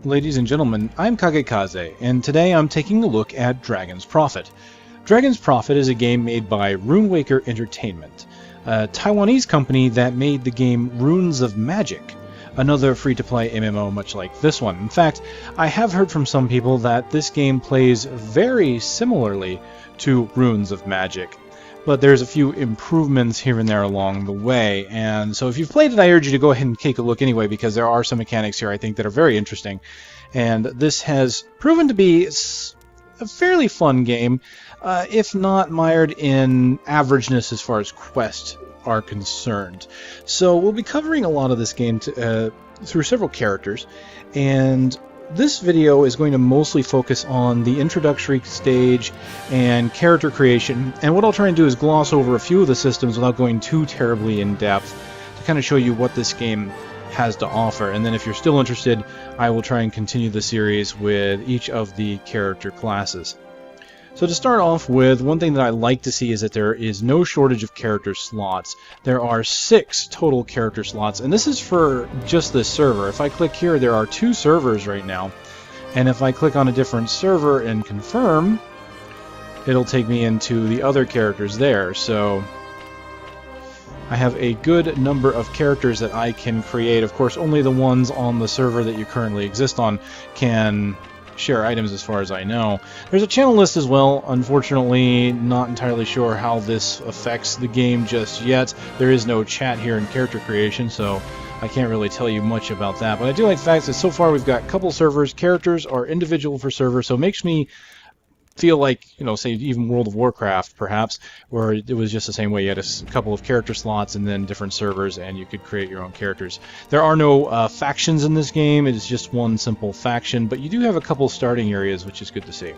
Ladies and gentlemen, I'm Kagekaze, and today I'm taking a look at Dragon's Prophet. Dragon's Prophet is a game made by Runewaker Entertainment, a Taiwanese company that made the game Runes of Magic, another free-to-play MMO much like this one. In fact, I have heard from some people that this game plays very similarly to Runes of Magic, but there's a few improvements here and there along the way, and so if you've played it, I urge you to go ahead and take a look anyway, because there are some mechanics here I think that are very interesting, and this has proven to be a fairly fun game, if not mired in averageness as far as quests are concerned. So we'll be covering a lot of this game through several characters, and this video is going to mostly focus on the introductory stage and character creation, and what I'll try and do is gloss over a few of the systems without going too terribly in depth to kind of show you what this game has to offer, and then if you're still interested, I will try and continue the series with each of the character classes. So to start off with, one thing that I like to see is that there is no shortage of character slots. There are 6 total character slots, and this is for just this server. If I click here, there are 2 servers right now, and if I click on a different server and confirm, it'll take me into the other characters there. So I have a good number of characters that I can create. Of course, only the ones on the server that you currently exist on can share items as far as I know. There's a channel list as well. Unfortunately, not entirely sure how this affects the game just yet. There is no chat here in character creation, so I can't really tell you much about that. But I do like the fact that so far we've got a couple servers. Characters are individual for server, so it makes me feel like, you know, say even World of Warcraft perhaps, where it was just the same way. You had a couple of character slots and then different servers, and you could create your own characters. There are no factions in this game. It is just one simple faction, but you do have a couple starting areas, which is good to see.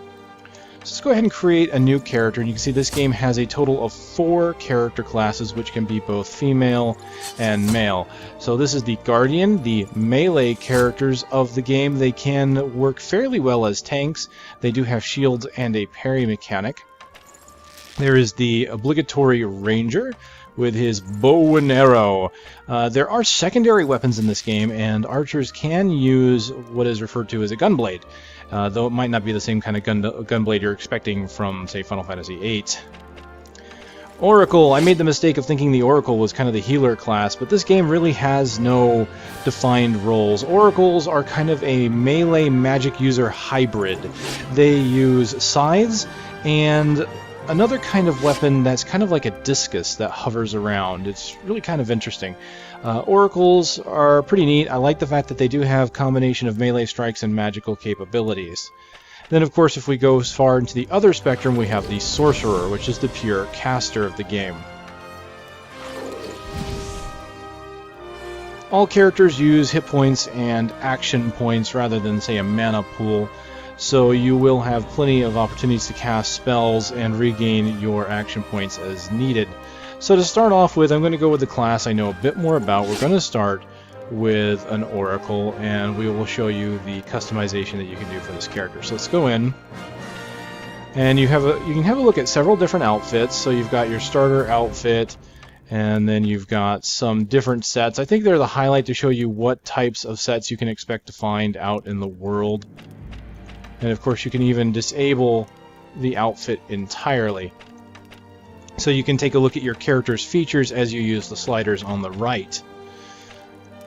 So let's go ahead and create a new character, and you can see this game has a total of 4 character classes, which can be both female and male. So this is the Guardian, the melee characters of the game. They can work fairly well as tanks. They do have shields and a parry mechanic. There is the obligatory Ranger with his bow and arrow. There are secondary weapons in this game, and archers can use what is referred to as a gunblade. Though it might not be the same kind of gunblade you're expecting from, say, Final Fantasy VIII. Oracle. I made the mistake of thinking the Oracle was kind of the healer class, but this game really has no defined roles. Oracles are kind of a melee magic user hybrid. They use scythes and another kind of weapon that's kind of like a discus that hovers around. It's really kind of interesting. Oracles are pretty neat. I like the fact that they do have combination of melee strikes and magical capabilities. Then, of course, if we go as far into the other spectrum, we have the Sorcerer, which is the pure caster of the game. All characters use hit points and action points rather than, say, a mana pool, so you will have plenty of opportunities to cast spells and regain your action points as needed. So to start off with, I'm going to go with the class I know a bit more about. We're going to start with an Oracle, and we will show you the customization that you can do for this character. So let's go in, and you can have a look at several different outfits. So you've got your starter outfit, and then you've got some different sets. I think they're the highlight to show you what types of sets you can expect to find out in the world. And of course, you can even disable the outfit entirely, so you can take a look at your character's features as you use the sliders on the right.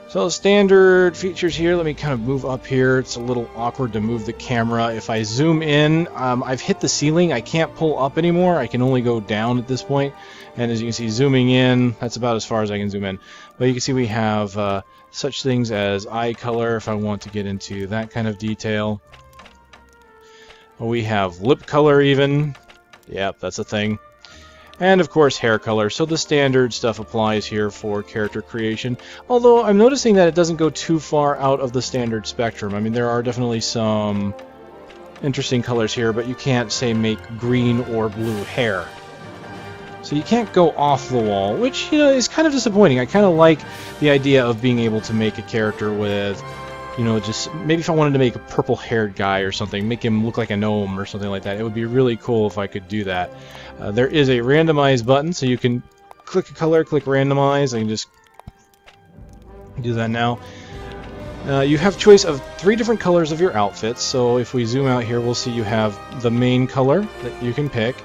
So standard features here, let me kind of move up here. It's a little awkward to move the camera. If I zoom in, I've hit the ceiling. I can't pull up anymore. I can only go down at this point. And as you can see, zooming in, that's about as far as I can zoom in. But you can see we have such things as eye color, if I want to get into that kind of detail. We have lip color even. Yep, that's a thing. And of course hair color, so the standard stuff applies here for character creation. Although I'm noticing that it doesn't go too far out of the standard spectrum. I mean, there are definitely some interesting colors here, but you can't, say, make green or blue hair. So you can't go off the wall, which, you know, is kind of disappointing. I kind of like the idea of being able to make a character with, you know, just maybe if I wanted to make a purple-haired guy or something, make him look like a gnome or something like that. It would be really cool if I could do that. There is a randomize button, so you can click a color, click randomize. I can just do that now. You have choice of 3 different colors of your outfits. So if we zoom out here, we'll see you have the main color that you can pick.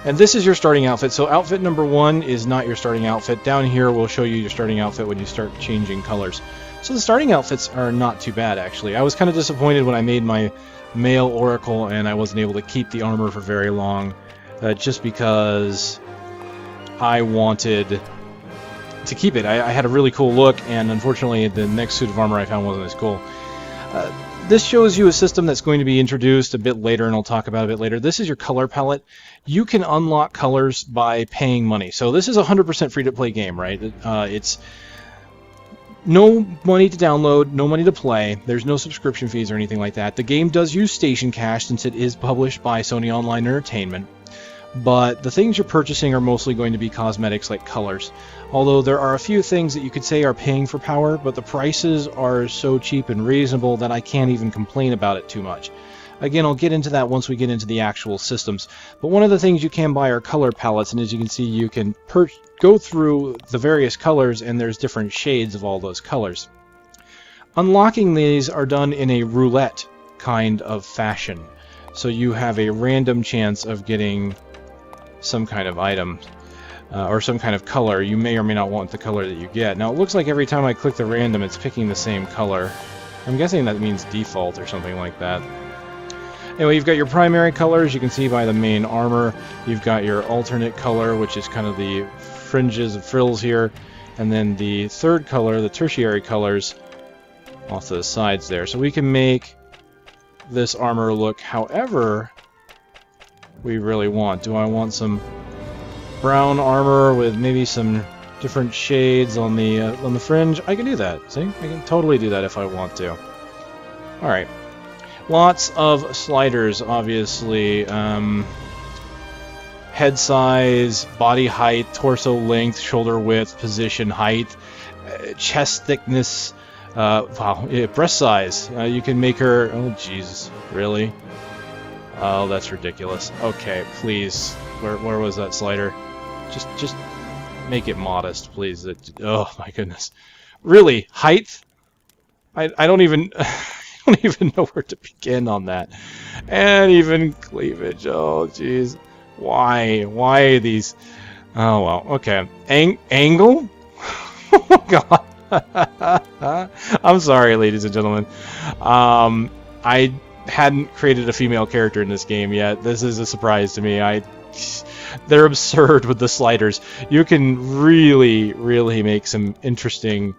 And this is your starting outfit. So outfit number 1 is not your starting outfit. Down here, we'll show you your starting outfit when you start changing colors. So the starting outfits are not too bad, actually. I was kind of disappointed when I made my male oracle and I wasn't able to keep the armor for very long, just because I wanted to keep it. I had a really cool look, and unfortunately the next suit of armor I found wasn't as cool. This shows you a system that's going to be introduced a bit later, and I'll talk about it a bit later. This is your color palette. You can unlock colors by paying money. So this is a 100% free-to-play game, right? It's no money to download, no money to play. There's no subscription fees or anything like that. The game does use station cash since it is published by Sony Online Entertainment. But the things you're purchasing are mostly going to be cosmetics like colors. Although there are a few things that you could say are paying for power, but the prices are so cheap and reasonable that I can't even complain about it too much. Again, I'll get into that once we get into the actual systems. But one of the things you can buy are color palettes, and as you can see, you can go through the various colors, and there's different shades of all those colors. Unlocking these are done in a roulette kind of fashion. So you have a random chance of getting some kind of item or some kind of color. You may or may not want the color that you get. Now it looks like every time I click the random it's picking the same color. I'm guessing that means default or something like that. Anyway, you've got your primary colors, you can see by the main armor. You've got your alternate color, which is kind of the fringes and frills here, and then the third color, the tertiary colors, off to the sides there. So we can make this armor look however we really want. Do I want some brown armor with maybe some different shades on the fringe? I can do that. See, I can totally do that if I want to. All right, lots of sliders, obviously. Head size, body height, torso length, shoulder width, position height, chest thickness. Wow, yeah, breast size. You can make her. Oh, Jesus, really? Oh, that's ridiculous. Okay, please. Where was that slider? Just make it modest, please. Oh my goodness. Really, height? I don't even I don't even know where to begin on that. And even cleavage. Oh, jeez. Why these? Oh well. Okay. Angle? Oh God. I'm sorry, ladies and gentlemen. I hadn't created a female character in this game yet. This is a surprise to me. They're absurd with the sliders. You can really make some interesting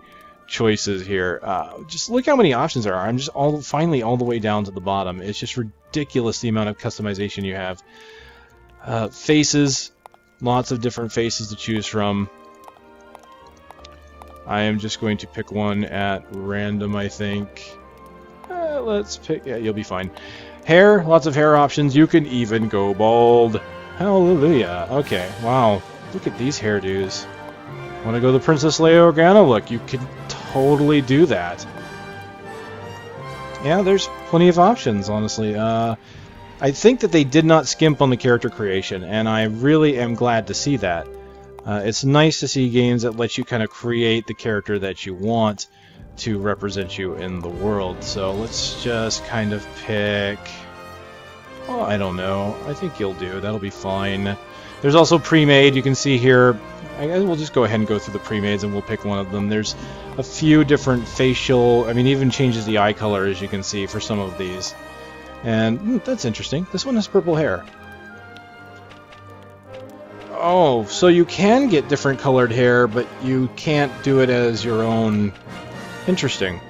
choices here. Just look how many options there are. I'm just finally all the way down to the bottom. It's just ridiculous the amount of customization you have. Faces, lots of different faces to choose from. I am just going to pick one at random, I think. Let's pick... Yeah, you'll be fine. Hair, lots of hair options. You can even go bald. Hallelujah. Okay, wow. Look at these hairdos. Want to go the Princess Leia Organa look? You can totally do that. Yeah, there's plenty of options, honestly. I think that they did not skimp on the character creation, and I really am glad to see that. It's nice to see games that let you kind of create the character that you want to represent you in the world. So let's just kind of pick... Oh, I don't know. I think you'll do. That'll be fine. There's also pre-made. You can see here... I guess we'll just go ahead and go through the pre-mades and we'll pick one of them. There's a few different facial... I mean, even changes the eye color, as you can see, for some of these. And that's interesting. This one has purple hair. Oh, so you can get different colored hair, but you can't do it as your own. Interesting.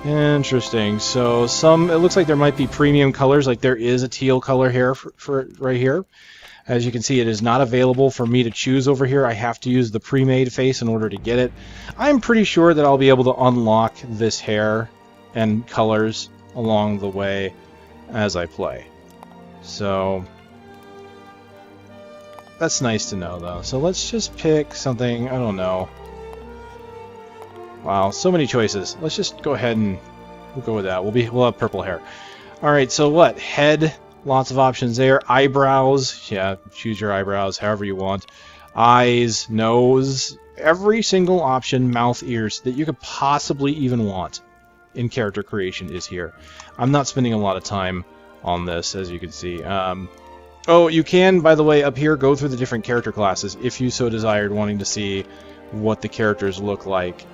Interesting. So it looks like there might be premium colors, like there is a teal color hair for right here. As you can see, it is not available for me to choose over here. I have to use the pre-made face in order to get it. I'm pretty sure that I'll be able to unlock this hair and colors along the way as I play. So that's nice to know, though. So let's just pick something, I don't know. Wow, so many choices. Let's just go ahead and we'll go with that. We'll have purple hair. All right, so what? Head, lots of options there. Eyebrows, yeah, choose your eyebrows however you want. Eyes, nose, every single option, mouth, ears that you could possibly even want. in character creation is here. I'm not spending a lot of time on this, as you can see. Oh, you can, by the way, up here, go through the different character classes if you so desired, wanting to see what the characters look like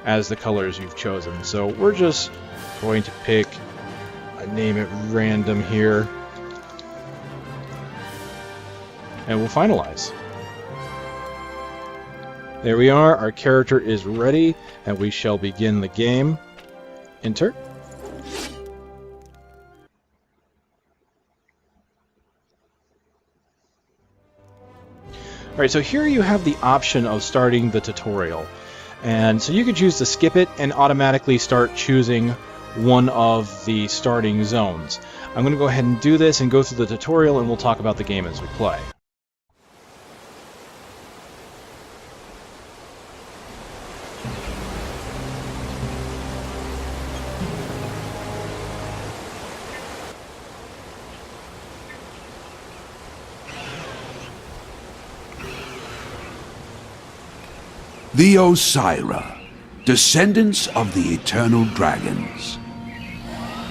as the colors you've chosen. So we're just going to pick a name at random here, and we'll finalize. There we are, our character is ready, and we shall begin the game. Enter. Alright, so here you have the option of starting the tutorial. And so you could choose to skip it and automatically start choosing one of the starting zones. I'm going to go ahead and do this and go through the tutorial, and we'll talk about the game as we play. The Osira, descendants of the eternal dragons.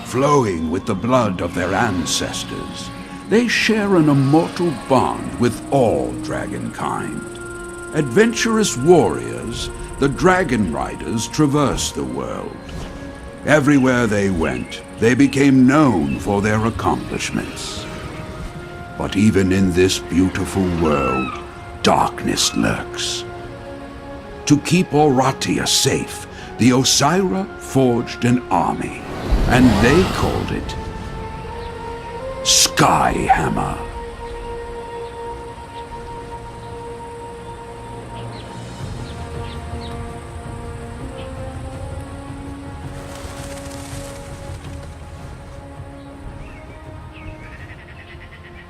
Flowing with the blood of their ancestors, they share an immortal bond with all dragonkind. Adventurous warriors, the dragon riders traversed the world. Everywhere they went, they became known for their accomplishments. But even in this beautiful world, darkness lurks. To keep Oratia safe, the Osira forged an army, and they called it Skyhammer.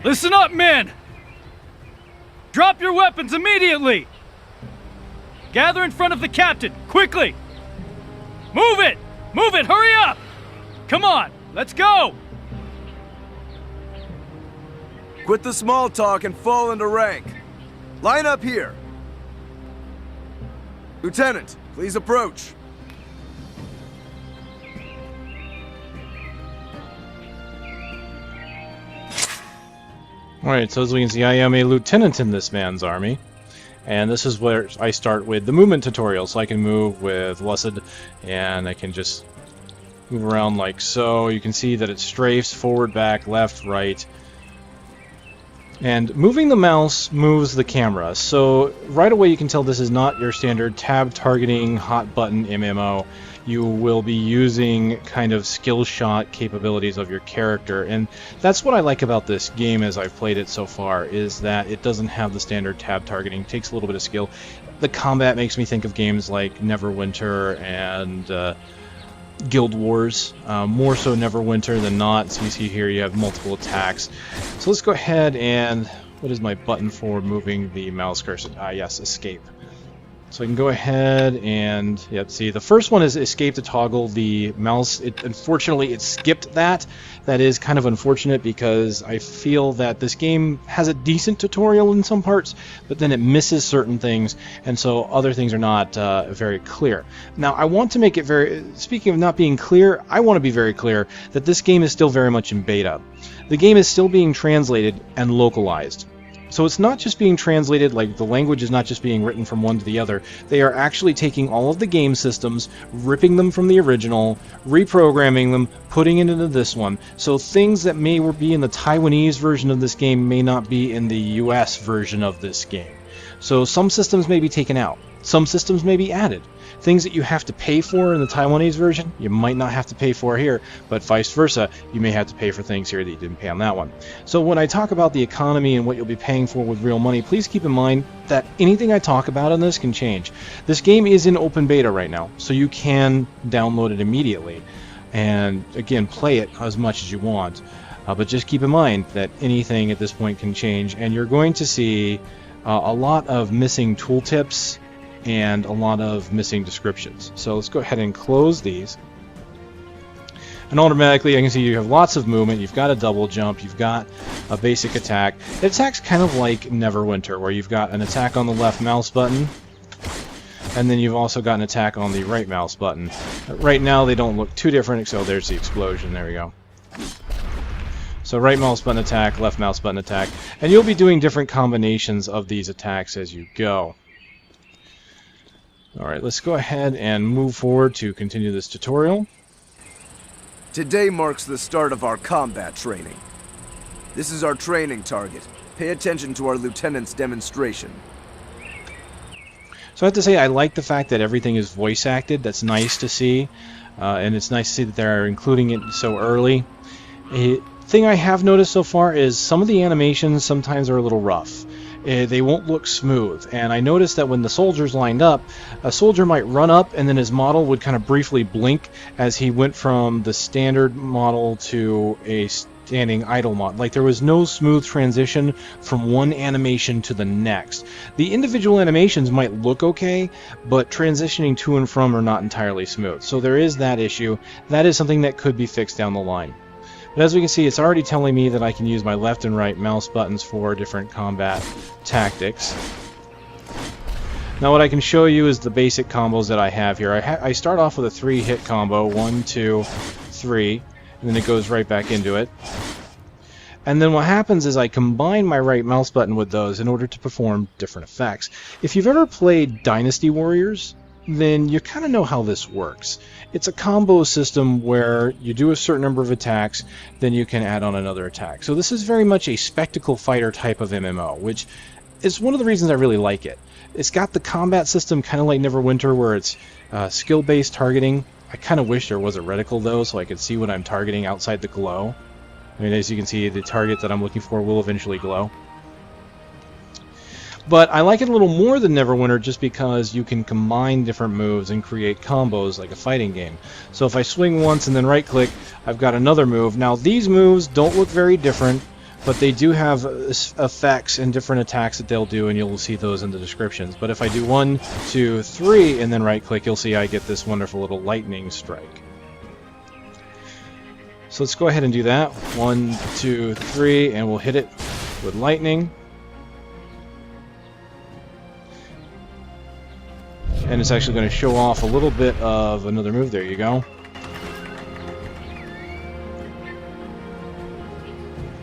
Listen up, men! Drop your weapons immediately! Gather in front of the captain, quickly! Move it! Move it, hurry up! Come on, let's go! Quit the small talk and fall into rank. Line up here. Lieutenant, please approach. Alright, so as we can see, I am a lieutenant in this man's army. And this is where I start with the movement tutorial, so I can move with Lusted, and I can just move around like so. You can see that it strafes forward, back, left, right. And moving the mouse moves the camera, so right away you can tell this is not your standard tab targeting hot button MMO. You will be using kind of skill shot capabilities of your character, and that's what I like about this game as I've played it so far, is that it doesn't have the standard tab targeting. It takes a little bit of skill. The combat makes me think of games like Neverwinter and Guild Wars, more so Neverwinter than not. So you see here you have multiple attacks. So let's go ahead and, what is my button for moving the mouse cursor? Yes, escape. So I can go ahead and, yep, see, the first one is escape to toggle the mouse. Unfortunately, it skipped that. That is kind of unfortunate because I feel that this game has a decent tutorial in some parts, but then it misses certain things, and so other things are not very clear. Now, I want to make it very, speaking of not being clear, I want to be very clear that this game is still very much in beta. The game is still being translated and localized. So it's not just being translated, like the language is not just being written from one to the other. They are actually taking all of the game systems, ripping them from the original, reprogramming them, putting it into this one. So things that may be in the Taiwanese version of this game may not be in the US version of this game. So some systems may be taken out. Some systems may be added. Things that you have to pay for in the Taiwanese version, you might not have to pay for here, but vice versa, you may have to pay for things here that you didn't pay on that one. So when I talk about the economy and what you'll be paying for with real money, please keep in mind that anything I talk about on this can change. This game is in open beta right now, so you can download it immediately and, again, play it as much as you want. But just keep in mind that anything at this point can change, and you're going to see a lot of missing tooltips and a lot of missing descriptions. So let's go ahead and close these. And automatically I can see you have lots of movement, you've got a double jump, you've got a basic attack. It attacks kind of like Neverwinter, where you've got an attack on the left mouse button, And then you've also got an attack on the right mouse button. Right now they don't look too different, so there's the explosion, there we go. So right mouse button attack, left mouse button attack, and you'll be doing different combinations of these attacks as you go. Alright, let's go ahead and move forward to continue this tutorial. Today marks the start of our combat training. This is our training target. Pay attention to our lieutenant's demonstration. So I have to say, I like the fact that everything is voice acted. That's nice to see, and it's nice to see that they're including it so early. A thing I have noticed so far is some of the animations sometimes are a little rough. They won't look smooth, and I noticed that when the soldiers lined up, a soldier might run up and then his model would kind of briefly blink as he went from the standard model to a standing idle model. Like there was no smooth transition from one animation to the next. The individual animations might look okay, but transitioning to and from are not entirely smooth. So there is that issue. That is something that could be fixed down the line. But as we can see, it's already telling me that I can use my left and right mouse buttons for different combat tactics. Now what I can show you is the basic combos that I have here. I start off with a 3-hit combo, 1, 2, 3, and then it goes right back into it. And then what happens is I combine my right mouse button with those in order to perform different effects. If you've ever played Dynasty Warriors, then you kind of know how this works. It's a combo system where you do a certain number of attacks, then you can add on another attack. So this is very much a spectacle fighter type of MMO, which is one of the reasons I really like it. It's got the combat system kind of like Neverwinter, where it's skill-based targeting. I kind of wish there was a reticle though, so I could see what I'm targeting outside the glow. I mean, as you can see, the target that I'm looking for will eventually glow. But I like it a little more than Neverwinter just because you can combine different moves and create combos like a fighting game. So if I swing once and then right-click, I've got another move. Now these moves don't look very different, but they do have effects and different attacks that they'll do, and you'll see those in the descriptions. But if I do 1, 2, 3, and then right-click, you'll see I get this wonderful little lightning strike. So let's go ahead and do that. 1, 2, 3, and we'll hit it with lightning. And it's actually going to show off a little bit of another move. There you go.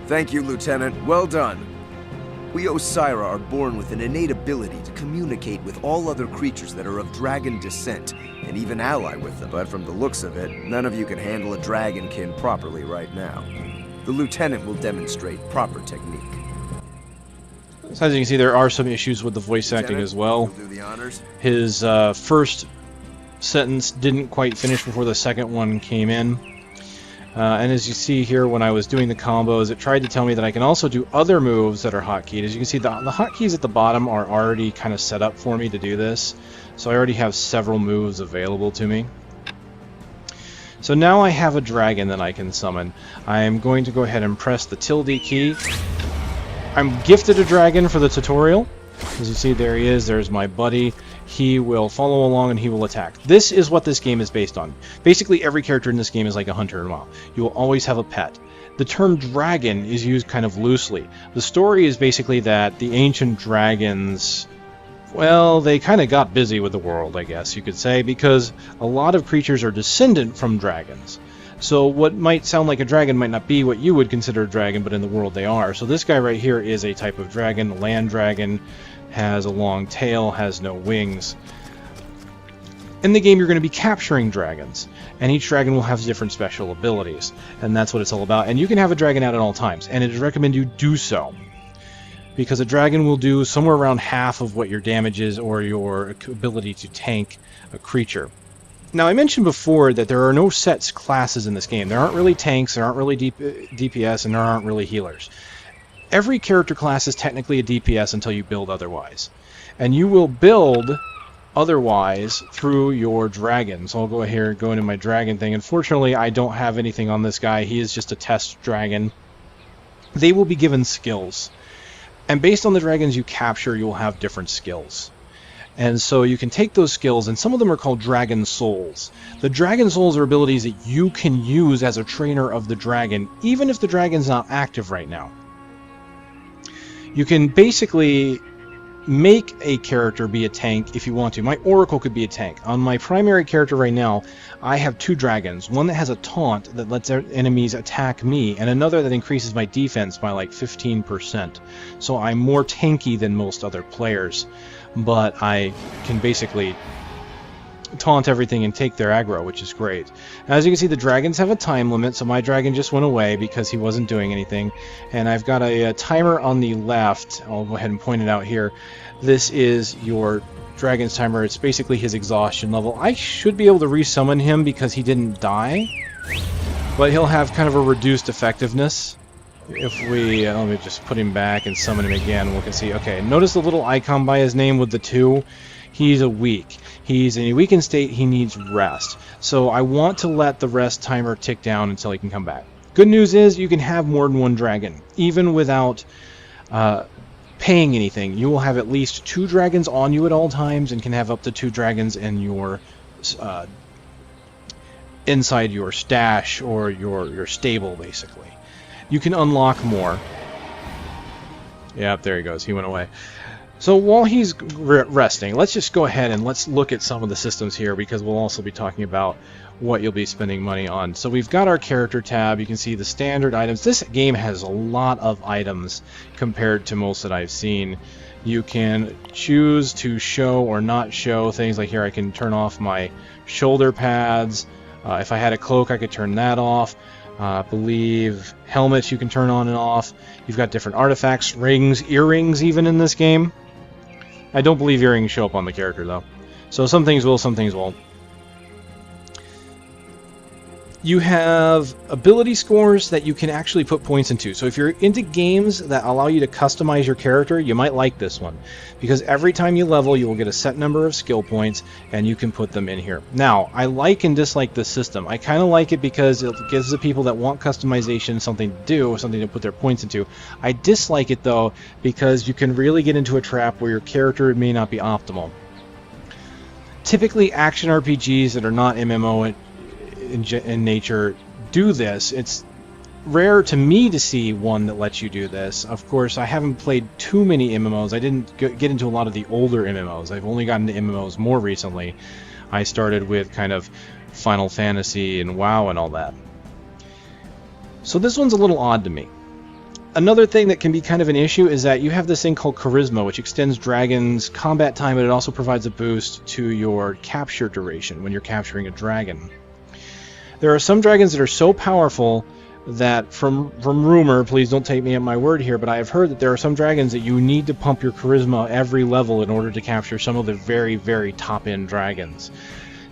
Thank you, Lieutenant. Well done. We Osira are born with an innate ability to communicate with all other creatures that are of dragon descent, and even ally with them. But from the looks of it, none of you can handle a dragonkin properly right now. The Lieutenant will demonstrate proper technique. So as you can see, there are some issues with the voice acting as well. Do the honors. His first sentence didn't quite finish before the second one came in. And as you see here, when I was doing the combos, it tried to tell me that I can also do other moves that are hotkeyed. As you can see, the hotkeys at the bottom are already kind of set up for me to do this. So I already have several moves available to me. So now I have a dragon that I can summon. I am going to go ahead and press the tilde key. I'm gifted a dragon for the tutorial. As you see, there he is. There's my buddy. He will follow along and he will attack. This is what this game is based on. Basically, every character in this game is like a hunter and wild. You will always have a pet. The term dragon is used kind of loosely. The story is basically that the ancient dragons, well, they kind of got busy with the world, I guess you could say, because a lot of creatures are descendant from dragons. So what might sound like a dragon might not be what you would consider a dragon, but in the world they are. So this guy right here is a type of dragon, a land dragon, has a long tail, has no wings. In the game you're going to be capturing dragons, and each dragon will have different special abilities, and that's what it's all about. And you can have a dragon out at all times, and it is recommended you do so, because a dragon will do somewhere around half of what your damage is or your ability to tank a creature. Now, I mentioned before that there are no set classes in this game. There aren't really tanks, there aren't really DPS, and there aren't really healers. Every character class is technically a DPS until you build otherwise. And you will build otherwise through your dragon. So I'll go here and go into my dragon thing. Unfortunately, I don't have anything on this guy. He is just a test dragon. They will be given skills. And based on the dragons you capture, you'll have different skills. And so you can take those skills, and some of them are called Dragon Souls. The Dragon Souls are abilities that you can use as a trainer of the dragon, even if the dragon's not active right now. You can basically make a character be a tank if you want to. My Oracle could be a tank. On my primary character right now, I have 2 dragons. One that has a taunt that lets enemies attack me, and another that increases my defense by like 15%. So I'm more tanky than most other players, but I can basically taunt everything and take their aggro, which is great. As you can see, the dragons have a time limit, so my dragon just went away because he wasn't doing anything. And I've got a timer on the left. I'll go ahead and point it out here. This is your dragon's timer. It's basically his exhaustion level. I should be able to resummon him because he didn't die, but he'll have kind of a reduced effectiveness. If we, let me just put him back and summon him again, we can see, okay, notice the little icon by his name with the 2. He's a weak. He's in a weakened state, he needs rest. So I want to let the rest timer tick down until he can come back. Good news is you can have more than 1 dragon, even without paying anything. You will have at least 2 dragons on you at all times and can have up to 2 dragons in your inside your stash or your stable, basically. You can unlock more. Yep, there he goes. He went away. So while he's resting, let's just go ahead and let's look at some of the systems here, because we'll also be talking about what you'll be spending money on. So we've got our character tab. You can see the standard items. This game has a lot of items compared to most that I've seen. You can choose to show or not show things. Like here I can turn off my shoulder pads. If I had a cloak, I could turn that off. I believe helmets you can turn on and off. You've got different artifacts, rings, earrings even in this game. I don't believe earrings show up on the character, though. So some things will, some things won't. You have ability scores that you can actually put points into. So if you're into games that allow you to customize your character, you might like this one. Because every time you level, you will get a set number of skill points, and you can put them in here. Now, I like and dislike this system. I kind of like it because it gives the people that want customization something to do, something to put their points into. I dislike it, though, because you can really get into a trap where your character may not be optimal. Typically, action RPGs that are not MMO in nature do this. It's rare to me to see one that lets you do this. Of course, I haven't played too many MMOs. I didn't get into a lot of the older MMOs. I've only gotten into MMOs more recently. I started with kind of Final Fantasy and WoW and all that. So this one's a little odd to me. Another thing that can be kind of an issue is that you have this thing called Charisma, which extends dragons' combat time, but it also provides a boost to your capture duration when you're capturing a dragon. There are some dragons that are so powerful that, from rumor, please don't take me at my word here, but I have heard that there are some dragons that you need to pump your charisma every level in order to capture some of the very, very top-end dragons.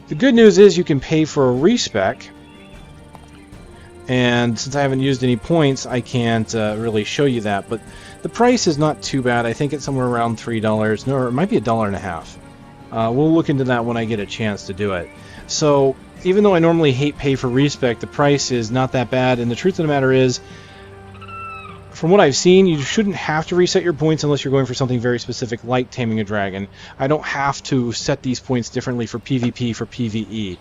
The good news is you can pay for a respec, and since I haven't used any points, I can't really show you that, but the price is not too bad. I think it's somewhere around $3. No, it might be $1.50. We'll look into that when I get a chance to do it. So even though I normally hate pay for respec, the price is not that bad, and the truth of the matter is, from what I've seen, you shouldn't have to reset your points unless you're going for something very specific like taming a dragon. I don't have to set these points differently for PvP, for PvE.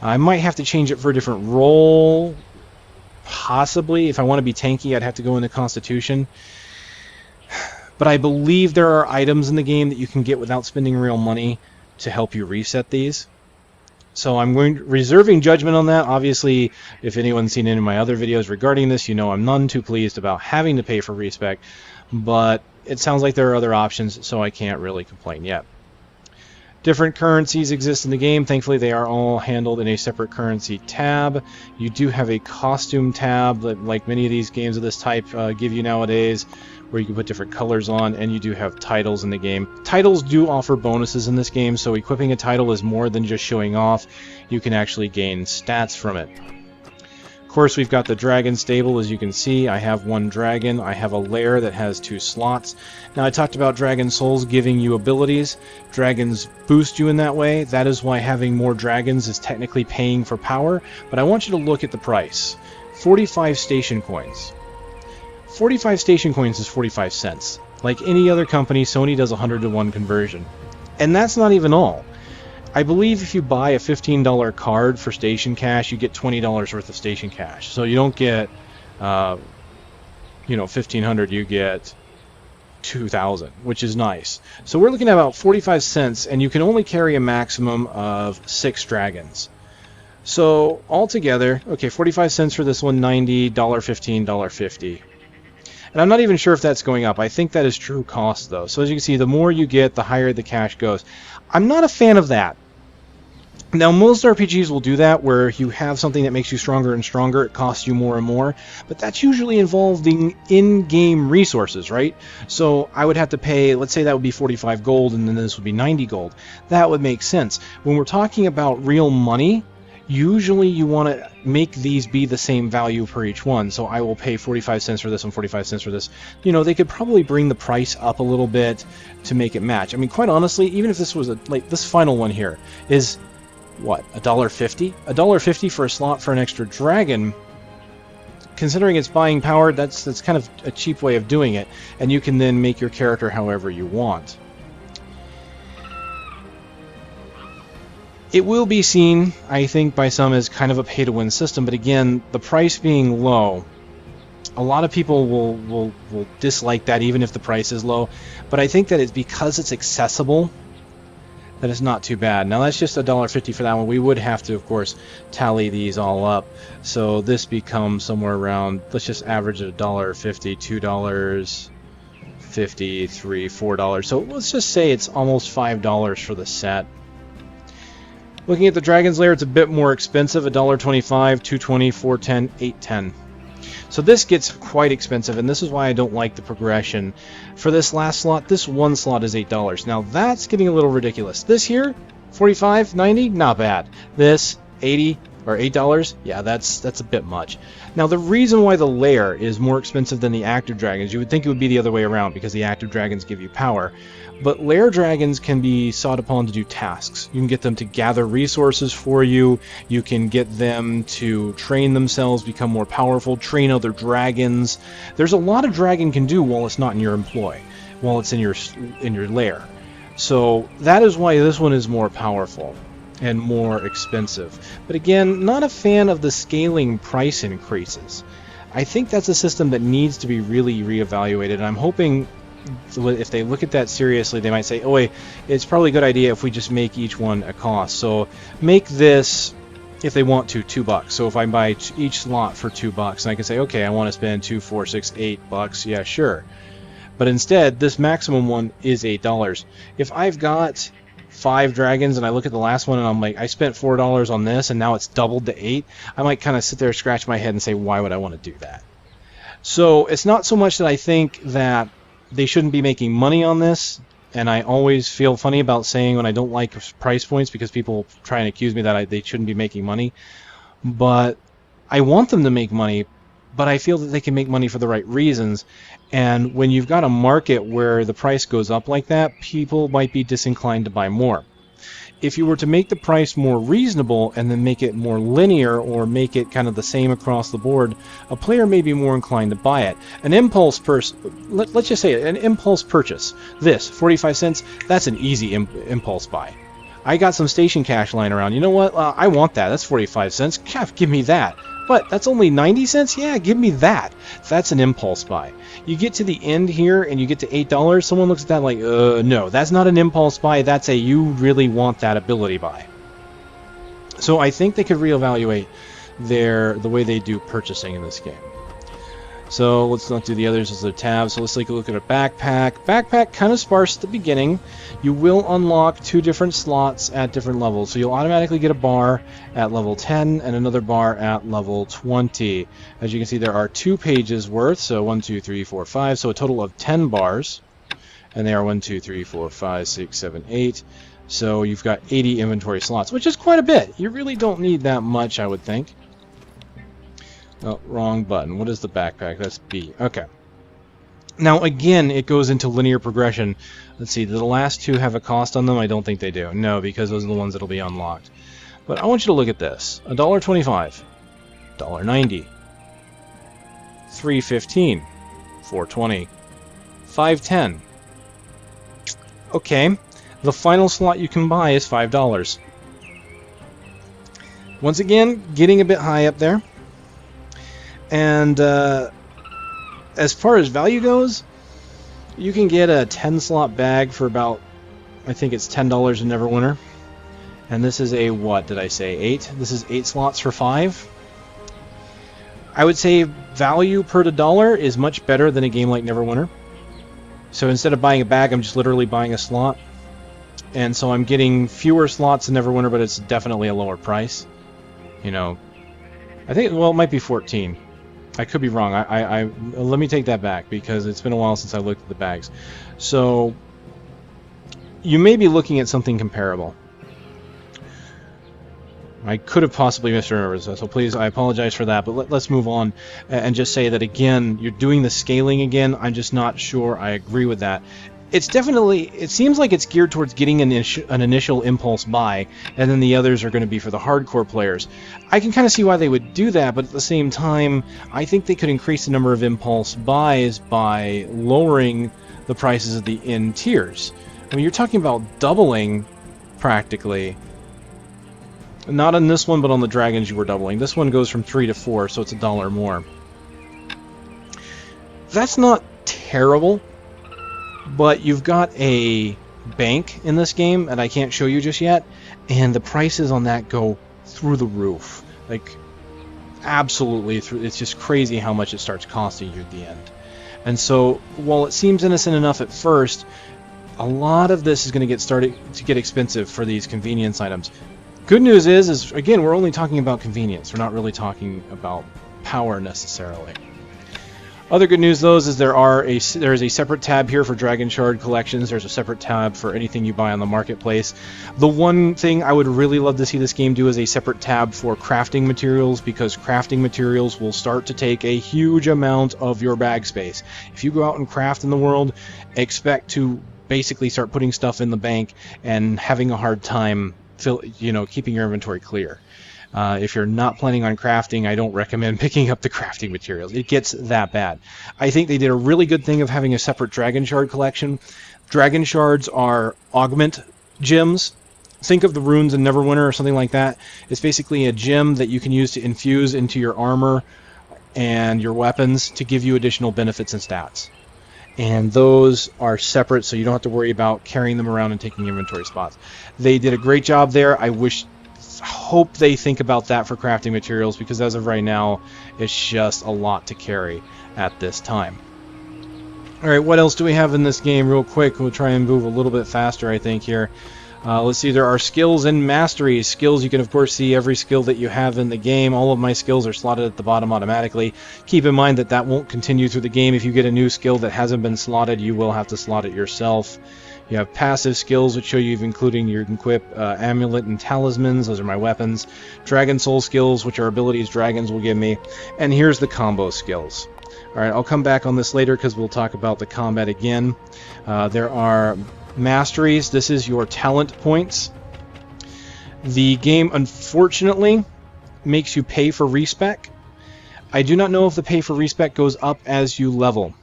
I might have to change it for a different role, possibly. If I want to be tanky, I'd have to go into Constitution. But I believe there are items in the game that you can get without spending real money to help you reset these. So I'm reserving judgment on that. Obviously, if anyone's seen any of my other videos regarding this, you know I'm none too pleased about having to pay for respec, but it sounds like there are other options, so I can't really complain yet. Different currencies exist in the game. Thankfully, they are all handled in a separate currency tab. You do have a costume tab that, like many of these games of this type give you nowadays, where you can put different colors on, and you do have titles in the game. Titles do offer bonuses in this game, so equipping a title is more than just showing off. You can actually gain stats from it. Of course, we've got the dragon stable. As you can see, I have 1 dragon. I have a lair that has 2 slots. Now, I talked about dragon souls giving you abilities. Dragons boost you in that way. That is why having more dragons is technically paying for power. But I want you to look at the price. 45 station coins. 45 station coins is 45 cents. Like any other company, Sony does a 100-to-1 conversion. And that's not even all. I believe if you buy a $15 card for station cash, you get $20 worth of station cash. So you don't get, $1,500, you get 2,000, which is nice. So we're looking at about 45 cents, and you can only carry a maximum of 6 dragons. So altogether, okay, 45 cents for this one, 90, $1.15, $1.50. And I'm not even sure if that's going up. I think that is true cost, though. So as you can see, the more you get, the higher the cash goes. I'm not a fan of that. Now, most RPGs will do that, where you have something that makes you stronger and stronger, it costs you more and more, but that's usually involving in-game resources, right? So I would have to pay, let's say that would be 45 gold, and then this would be 90 gold. That would make sense. When we're talking about real money, usually you want to make these be the same value for each one. So I will pay 45 cents for this and 45 cents for this. You know, they could probably bring the price up a little bit to make it match. I mean, quite honestly, even if this was like this final one here is what, $1.50? $1.50 for a slot for an extra dragon. Considering it's buying power, that's kind of a cheap way of doing it, and you can then make your character however you want. It will be seen, I think, by some as kind of a pay-to-win system, but again, the price being low, a lot of people will dislike that even if the price is low, but I think that it's because it's accessible that it's not too bad. Now that's just $1.50 for that one. We would have to, of course, tally these all up, so this becomes somewhere around, let's just average it $1.50, $2.50, $3, $4. So let's just say it's almost $5 for the set. Looking at the Dragon's Lair, it's a bit more expensive, $1.25, $2.20, $4.10, $8.10. So this gets quite expensive, and this is why I don't like the progression. For this last slot, this one slot is $8. Now that's getting a little ridiculous. This here, $45, $90, not bad. This, $80 or $8, yeah, that's a bit much. Now the reason why the lair is more expensive than the active dragons, you would think it would be the other way around because the active dragons give you power. But lair dragons can be sought upon to do tasks. You can get them to gather resources for you. You can get them to train themselves, become more powerful, train other dragons. There's a lot a dragon can do while it's not in your employ, while it's in your lair. So that is why this one is more powerful and more expensive. But again, not a fan of the scaling price increases. I think that's a system that needs to be really reevaluated, and I'm hoping if they look at that seriously, they might say, oh wait, it's probably a good idea if we just make each one a cost. So make this, if they want to, $2. So if I buy each slot for $2, and I can say, okay, I want to spend $2, $4, $6, $8, yeah, sure. But instead, this maximum one is $8. If I've got 5 dragons and I look at the last one and I'm like, I spent $4 on this and now it's doubled to $8, I might kind of sit there, scratch my head and say, why would I want to do that? So it's not so much that I think that they shouldn't be making money on this, and I always feel funny about saying when I don't like price points because people try and accuse me that they shouldn't be making money, but I want them to make money, but I feel that they can make money for the right reasons, and when you've got a market where the price goes up like that, people might be disinclined to buy more. If you were to make the price more reasonable and then make it more linear or make it kind of the same across the board, a player may be more inclined to buy it. An impulse let's just say it, an impulse purchase. This, 45 cents, that's an easy impulse buy. I got some station cash lying around. You know what? I want that. That's 45 cents. Give me that. What? That's only 90 cents? Yeah, give me that. That's an impulse buy. You get to the end here and you get to $8, someone looks at that like, no, that's not an impulse buy, that's a you really want that ability buy. So I think they could reevaluate the way they do purchasing in this game. So let's not do the others as a tab. So let's take a look at a backpack. Backpack kind of sparse at the beginning. You will unlock 2 different slots at different levels. So you'll automatically get a bar at level 10 and another bar at level 20. As you can see, there are 2 pages worth. So 1, 2, 3, 4, 5. So a total of 10 bars. And they are 1, 2, 3, 4, 5, 6, 7, 8. So you've got 80 inventory slots, which is quite a bit. You really don't need that much, I would think. Oh, wrong button. What is the backpack? That's B. Okay. Now, again, it goes into linear progression. Let's see, do the last 2 have a cost on them? I don't think they do. No, because those are the ones that will be unlocked. But I want you to look at this. $1.25. $1.90. $3.15. $4.20. $5.10. Okay. The final slot you can buy is $5. Once again, getting a bit high up there. And as far as value goes, You can get a 10-slot bag for about, I think it's $10 in Neverwinter. And this is a, what did I say, 8? This is 8 slots for 5. I would say value per the dollar is much better than a game like Neverwinter. So instead of buying a bag, I'm just literally buying a slot. And so I'm getting fewer slots in Neverwinter, but it's definitely a lower price. You know, I think, well, it might be 14. I could be wrong. Let me take that back, because it's been a while since I looked at the bags. So you may be looking at something comparable. I could have possibly misremembered this, so please, I apologize for that, but let's move on and just say that, again, you're doing the scaling again. I'm just not sure I agree with that. It's definitely, it seems like it's geared towards getting an initial impulse buy, and then the others are going to be for the hardcore players. I can kind of see why they would do that, but at the same time, I think they could increase the number of impulse buys by lowering the prices of the in tiers. I mean, you're talking about doubling, practically. Not on this one, but on the dragons you were doubling. This one goes from 3 to 4, so it's $1 more. That's not terrible, but you've got a bank in this game, and I can't show you just yet, and the prices on that go through the roof. Like, absolutely through. It's just crazy how much it starts costing you at the end. And so, while it seems innocent enough at first, a lot of this is going to get expensive for these convenience items. Good news is again, we're only talking about convenience. We're not really talking about power necessarily. Other good news, though, is there is a separate tab here for Dragon Shard collections. There's a separate tab for anything you buy on the marketplace. The one thing I would really love to see this game do is a separate tab for crafting materials, because crafting materials will start to take a huge amount of your bag space. If you go out and craft in the world, expect to basically start putting stuff in the bank and having a hard time keeping your inventory clear. If you're not planning on crafting, I don't recommend picking up the crafting materials. It gets that bad. I think they did a really good thing of having a separate Dragon Shard collection. Dragon Shards are augment gems. Think of the runes in Neverwinter or something like that. It's basically a gem that you can use to infuse into your armor and your weapons to give you additional benefits and stats. And those are separate, so you don't have to worry about carrying them around and taking inventory spots. They did a great job there. Hope they think about that for crafting materials, because as of right now, it's just a lot to carry at this time. Alright, what else do we have in this game real quick? We'll try and move a little bit faster, I think, here. Let's see, there are skills and masteries. Skills, you can of course see every skill that you have in the game. All of my skills are slotted at the bottom automatically. Keep in mind that that won't continue through the game. If you get a new skill that hasn't been slotted, you will have to slot it yourself. You have passive skills, which show you including you can equip amulet and talismans. Those are my weapons. Dragon soul skills, which are abilities dragons will give me. And here's the combo skills. Alright, I'll come back on this later because we'll talk about the combat again. There are masteries. This is your talent points. The game, unfortunately, makes you pay for respec. I do not know if the pay for respec goes up as you level.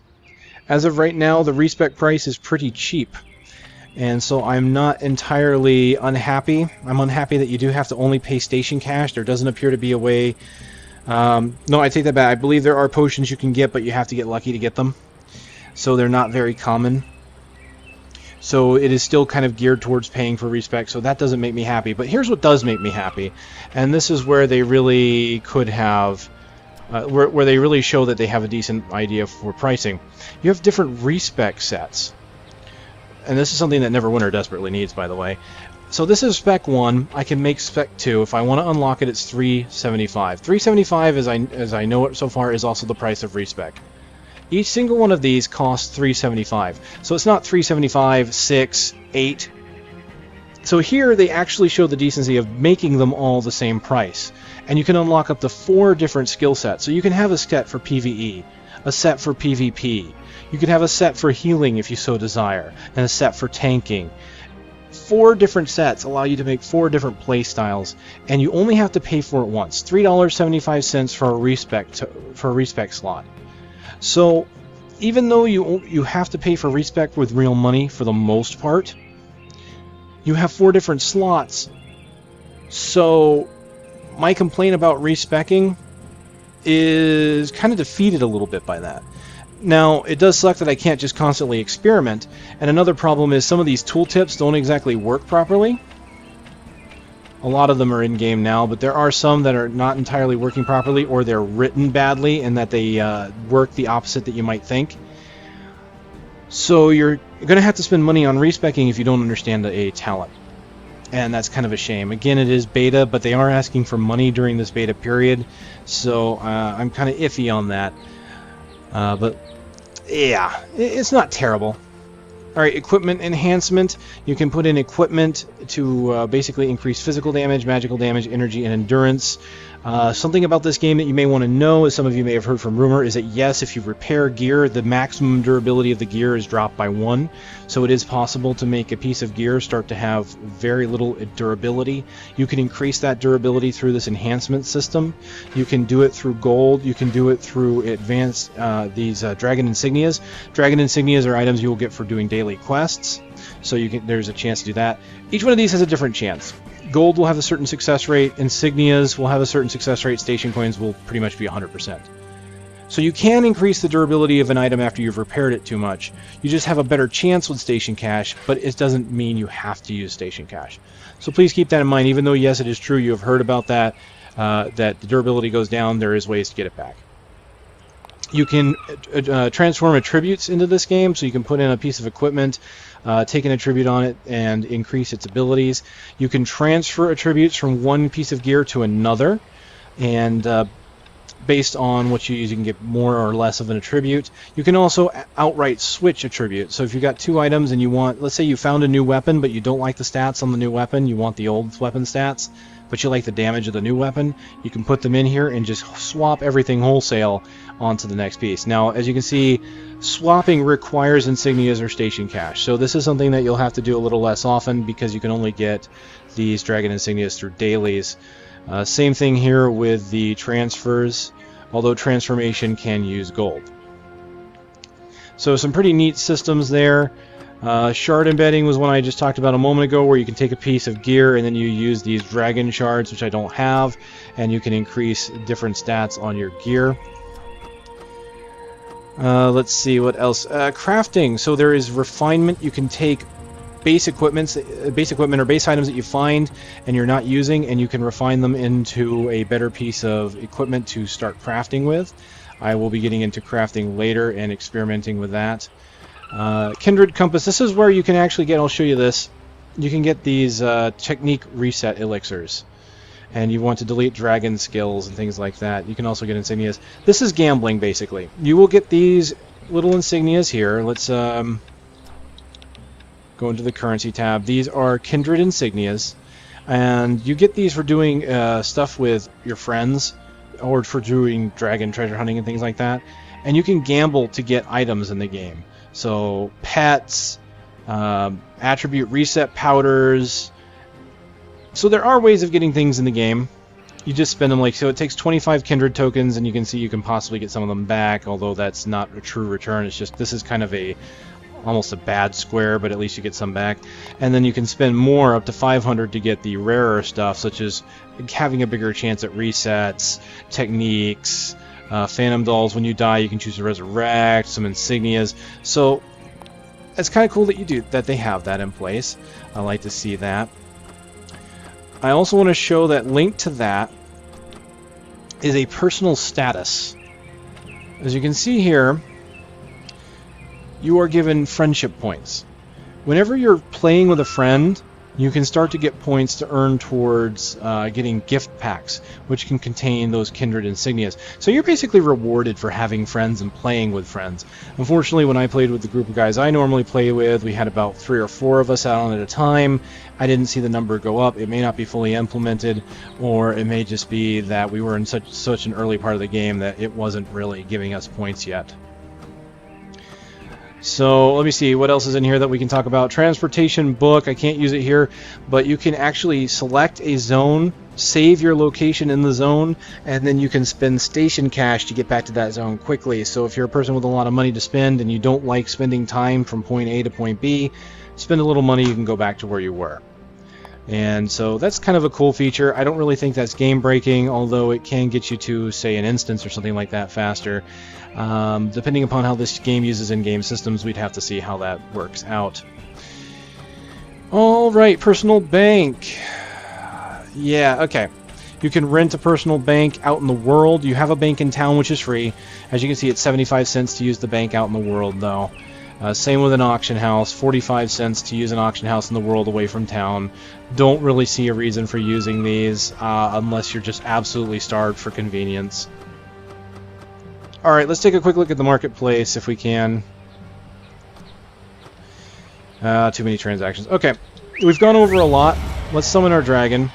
As of right now, the respec price is pretty cheap. And so I'm not entirely unhappy. I'm unhappy that you do have to only pay station cash. There doesn't appear to be a way... no, I take that back. I believe there are potions you can get, but you have to get lucky to get them. So they're not very common. So it is still kind of geared towards paying for respec, so that doesn't make me happy. But here's what does make me happy. And this is where they really could have... where they really show that they have a decent idea for pricing. You have different respec sets. And this is something that Neverwinter desperately needs, by the way. So this is spec 1. I can make spec 2. If I want to unlock it, it's $375. $375, as I know it so far, is also the price of respec. Each single one of these costs $375. So it's not $375, $6, $8. So here they actually show the decency of making them all the same price. And you can unlock up to 4 different skill sets. So you can have a set for PvE, a set for PvP. You could have a set for healing if you so desire, and a set for tanking. 4 different sets allow you to make 4 different play styles, and you only have to pay for it once. $3.75 for a respec slot. So even though you have to pay for respec with real money for the most part, you have 4 different slots. So my complaint about respecing is kind of defeated a little bit by that. Now, it does suck that I can't just constantly experiment, and another problem is some of these tooltips don't exactly work properly. A lot of them are in-game now, but there are some that are not entirely working properly, or they're written badly in that they work the opposite that you might think. So you're going to have to spend money on respecking if you don't understand a talent. And that's kind of a shame. Again, it is beta, but they are asking for money during this beta period, so I'm kind of iffy on that. But yeah, it's not terrible. Alright, equipment enhancement. You can put in equipment to basically increase physical damage, magical damage, energy, and endurance. Something about this game that you may want to know, as some of you may have heard from rumor, is that yes, if you repair gear, the maximum durability of the gear is dropped by 1. So it is possible to make a piece of gear start to have very little durability. You can increase that durability through this enhancement system. You can do it through gold. You can do it through advanced these dragon insignias. Dragon insignias are items you will get for doing daily quests. So there's a chance to do that. Each one of these has a different chance. Gold will have a certain success rate, insignias will have a certain success rate, station coins will pretty much be 100%. So you can increase the durability of an item after you've repaired it too much. You just have a better chance with station cash, but it doesn't mean you have to use station cash. So please keep that in mind, even though yes, it is true, you have heard about that, that the durability goes down, there is ways to get it back. You can transform attributes into this game, so you can put in a piece of equipment, take an attribute on it, and increase its abilities. You can transfer attributes from one piece of gear to another, and based on what you use, you can get more or less of an attribute. You can also outright switch attributes. So if you've got 2 items and you want, let's say you found a new weapon, but you don't like the stats on the new weapon, you want the old weapon stats, but you like the damage of the new weapon, you can put them in here and just swap everything wholesale onto the next piece. Now, as you can see, swapping requires insignias or station cash, so this is something that you'll have to do a little less often because you can only get these dragon insignias through dailies. Same thing here with the transfers, although transformation can use gold. So some pretty neat systems there. Shard embedding was one I just talked about a moment ago, where you can take a piece of gear and then you use these dragon shards, which I don't have, and you can increase different stats on your gear. Let's see what else. Crafting. So there is refinement. You can take base equipment or base items that you find and you're not using, and you can refine them into a better piece of equipment to start crafting with. I will be getting into crafting later and experimenting with that. Kindred compass. This is where you can actually get, I'll show you this, you can get these technique reset elixirs, and you want to delete dragon skills and things like that. You can also get insignias. This is gambling, basically. You will get these little insignias here. Let's go into the currency tab. These are Kindred insignias, and you get these for doing stuff with your friends, or for doing dragon treasure hunting and things like that. And you can gamble to get items in the game. So pets, attribute reset powders. So there are ways of getting things in the game. You just spend them, like, so it takes 25 Kindred tokens, and you can see you can possibly get some of them back, although that's not a true return. It's just, this is kind of almost a bad square, but at least you get some back. And then you can spend more, up to 500, to get the rarer stuff, such as having a bigger chance at resets, techniques, phantom dolls. When you die, you can choose to resurrect, some insignias. So it's kind of cool that they have that in place. I like to see that. I also want to show that linked to that is a personal status. As you can see here, you are given friendship points. Whenever you're playing with a friend, you can start to get points to earn towards getting gift packs, which can contain those Kindred insignias. So you're basically rewarded for having friends and playing with friends. Unfortunately, when I played with the group of guys I normally play with, we had about 3 or 4 of us out on at a time. I didn't see the number go up. It may not be fully implemented, or it may just be that we were in such an early part of the game that it wasn't really giving us points yet. So let me see what else is in here that we can talk about. Transportation book, I can't use it here, but you can actually select a zone, save your location in the zone, and then you can spend station cash to get back to that zone quickly. So if you're a person with a lot of money to spend and you don't like spending time from point A to point B, spend a little money, you can go back to where you were. And so that's kind of a cool feature. I don't really think that's game breaking, although it can get you to, say, an instance or something like that faster. Depending upon how this game uses in-game systems, we'd have to see how that works out. Alright, personal bank. Yeah, okay. You can rent a personal bank out in the world. You have a bank in town, which is free. As you can see, it's 75 cents to use the bank out in the world, though. Same with an auction house, 45 cents to use an auction house in the world away from town. Don't really see a reason for using these unless you're just absolutely starved for convenience. Alright, let's take a quick look at the marketplace if we can. Too many transactions. Okay, we've gone over a lot. Let's summon our dragon.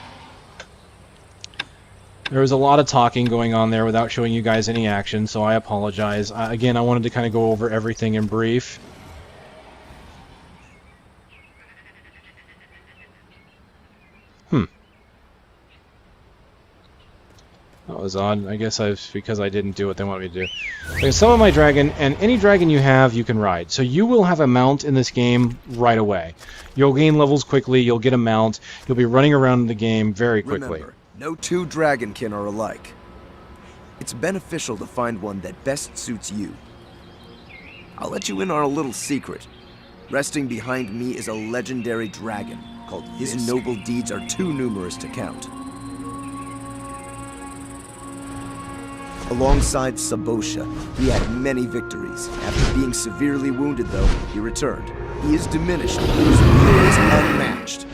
There was a lot of talking going on there without showing you guys any action, so I apologize. Again, I wanted to kind of go over everything in brief. That was odd. I guess because I didn't do what they wanted me to do. So I can summon my dragon, and any dragon you have, you can ride. So you will have a mount in this game right away. You'll gain levels quickly, you'll get a mount, you'll be running around the game very quickly. Remember, no two dragonkin are alike. It's beneficial to find one that best suits you. I'll let you in on a little secret. Resting behind me is a legendary dragon called His Noble Deeds Are Too Numerous to Count. Alongside Sabosha, he had many victories. After being severely wounded, though, he returned. He is diminished, but his will is unmatched.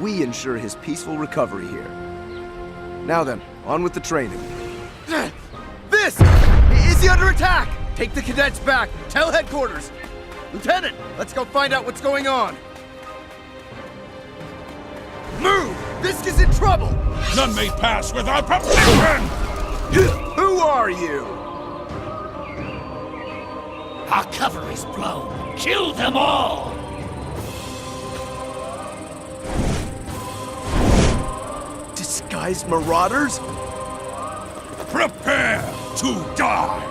We ensure his peaceful recovery here. Now then, on with the training. This! Is he under attack? Take the cadets back! Tell headquarters! Lieutenant, let's go find out what's going on! Move! This is in trouble! None may pass without permission! Who are you? Our cover is blown. Kill them all! Disguised marauders? Prepare to die!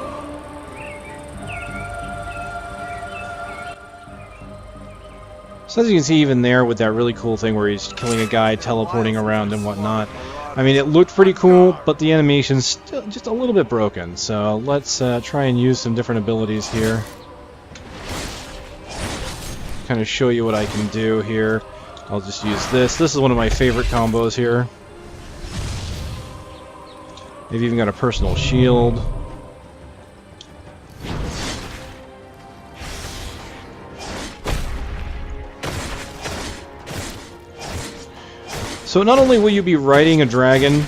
So as you can see even there with that really cool thing where he's killing a guy, teleporting around and whatnot. I mean, it looked pretty cool, but the animation's still just a little bit broken. So let's try and use some different abilities here. Kind of show you what I can do here. I'll just use this. This is one of my favorite combos here. They've even got a personal shield. So not only will you be riding a dragon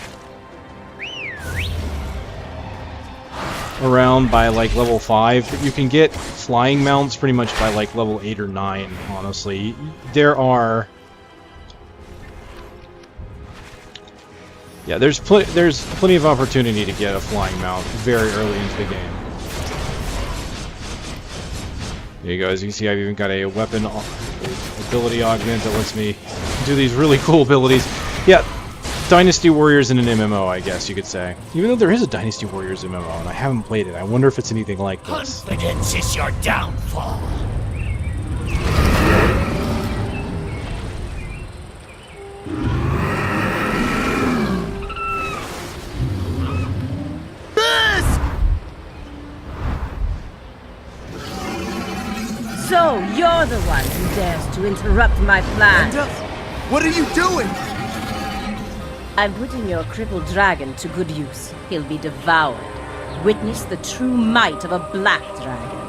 around by like level 5, but you can get flying mounts pretty much by like level 8 or 9, honestly. There are... Yeah, there's plenty of opportunity to get a flying mount very early into the game. There you go, as you can see I've even got a weapon ability augment that lets me do these really cool abilities. Yeah, Dynasty Warriors in an MMO, I guess you could say. Even though there is a Dynasty Warriors MMO and I haven't played it, I wonder if it's anything like this. Confidence is your downfall. So, you're the one who dares to interrupt my plan. What are you doing? I'm putting your crippled dragon to good use. He'll be devoured. Witness the true might of a black dragon.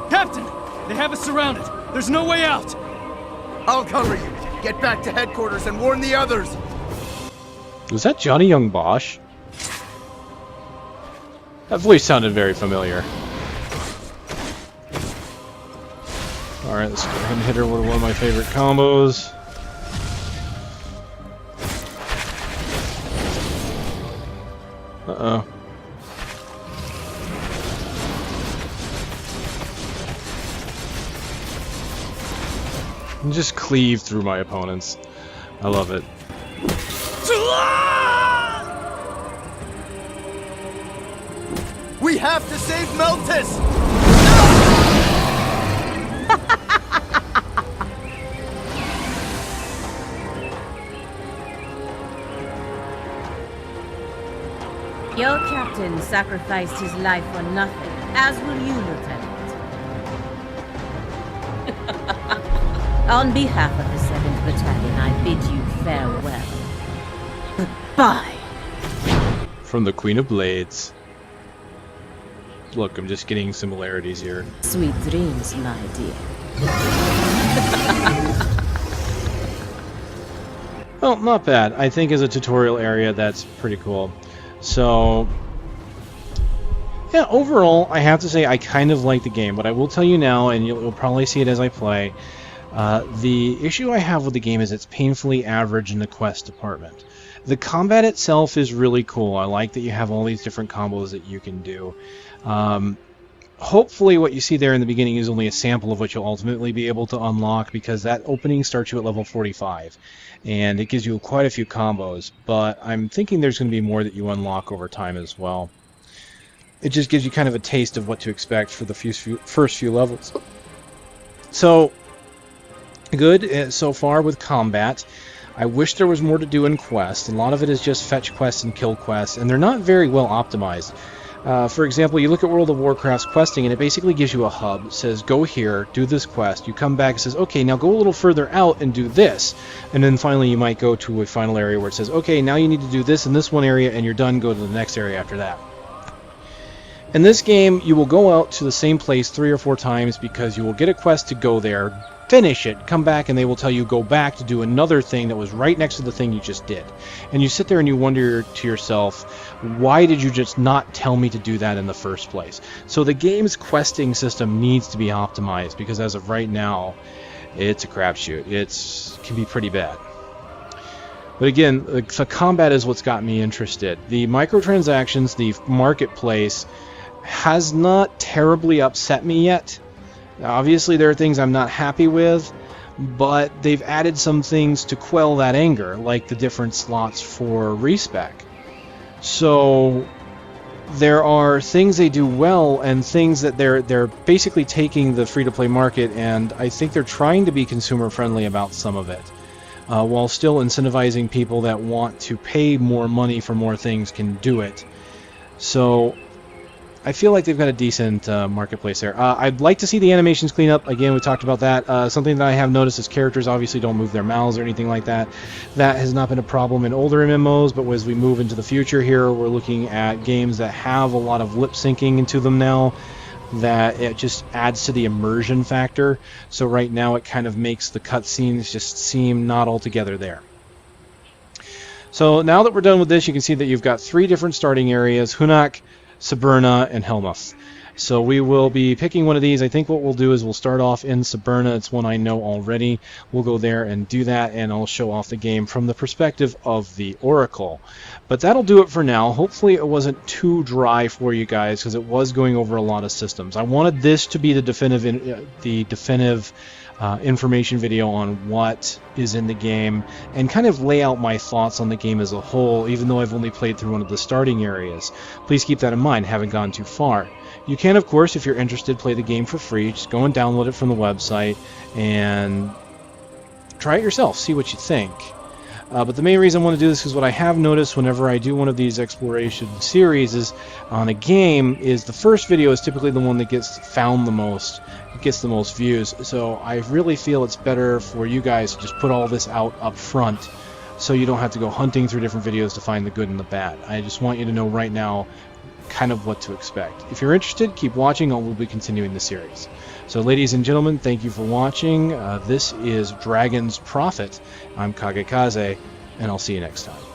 Captain! They have us surrounded. There's no way out. I'll cover you. Get back to headquarters and warn the others. Was that Johnny Young Bosch? That voice sounded very familiar. Alright, let's go ahead and hit her with one of my favorite combos. Uh-oh. And just cleave through my opponents. I love it. We have to save Meltis! Your captain sacrificed his life for nothing, as will you, Lieutenant. On behalf of the 7th Battalion, I bid you farewell. Goodbye. From the Queen of Blades. Look, I'm just getting similarities here. Sweet dreams, my dear. Well, not bad. I think as a tutorial area, that's pretty cool. So, yeah, overall, I have to say I kind of like the game, but I will tell you now, and you'll probably see it as I play, the issue I have with the game is it's painfully average in the quest department. The combat itself is really cool. I like that you have all these different combos that you can do. Hopefully what you see there in the beginning is only a sample of what you'll ultimately be able to unlock, because that opening starts you at level 45, and it gives you quite a few combos, but I'm thinking there's going to be more that you unlock over time as well. It just gives you kind of a taste of what to expect for the first few levels. So, good so far with combat. I wish there was more to do in quests. A lot of it is just fetch quests and kill quests, and they're not very well optimized. For example, you look at World of Warcraft's questing, and it basically gives you a hub. It says, go here, do this quest. You come back and says, okay, now go a little further out and do this. And then finally you might go to a final area where it says, okay, now you need to do this in this one area, and you're done, go to the next area after that. In this game, you will go out to the same place 3 or 4 times because you will get a quest to go there, finish it, come back, and they will tell you go back to do another thing that was right next to the thing you just did. And you sit there and you wonder to yourself, why did you just not tell me to do that in the first place? So the game's questing system needs to be optimized, because as of right now, it's a crapshoot. It can be pretty bad. But again, the combat is what's got me interested. The microtransactions, the marketplace, has not terribly upset me yet. Obviously there are things I'm not happy with, but they've added some things to quell that anger, like the different slots for respec. So there are things they do well, and things that they're basically taking the free-to-play market, and I think they're trying to be consumer friendly about some of it, while still incentivizing people that want to pay more money for more things can do it. So I feel like they've got a decent marketplace there. I'd like to see the animations clean up. Again, we talked about that. Something that I have noticed is characters obviously don't move their mouths or anything like that. That has not been a problem in older MMOs, but as we move into the future here, we're looking at games that have a lot of lip syncing into them now, that it just adds to the immersion factor. So right now it kind of makes the cutscenes just seem not altogether there. So now that we're done with this, you can see that you've got 3 different starting areas: Hunak, Saburna, and Helmuth. So we will be picking one of these. I think what we'll do is we'll start off in Saburna. It's one I know already. We'll go there and do that, and I'll show off the game from the perspective of the Oracle. But that'll do it for now. Hopefully it wasn't too dry for you guys, because it was going over a lot of systems. I wanted this to be the definitive information video on what is in the game, and kind of lay out my thoughts on the game as a whole, even though I've only played through one of the starting areas. Please keep that in mind, haven't gone too far. You can, of course, if you're interested, play the game for free. Just go and download it from the website and try it yourself, see what you think. But the main reason I want to do this is what I have noticed whenever I do one of these exploration series is on a game is the first video is typically the one that gets found the most, gets the most views. So I really feel it's better for you guys to just put all this out up front, so you don't have to go hunting through different videos to find the good and the bad. I just want you to know right now kind of what to expect. If you're interested, keep watching, or we'll be continuing the series. So ladies and gentlemen, thank you for watching. This is Dragon's Prophet. I'm Kagekaze, and I'll see you next time.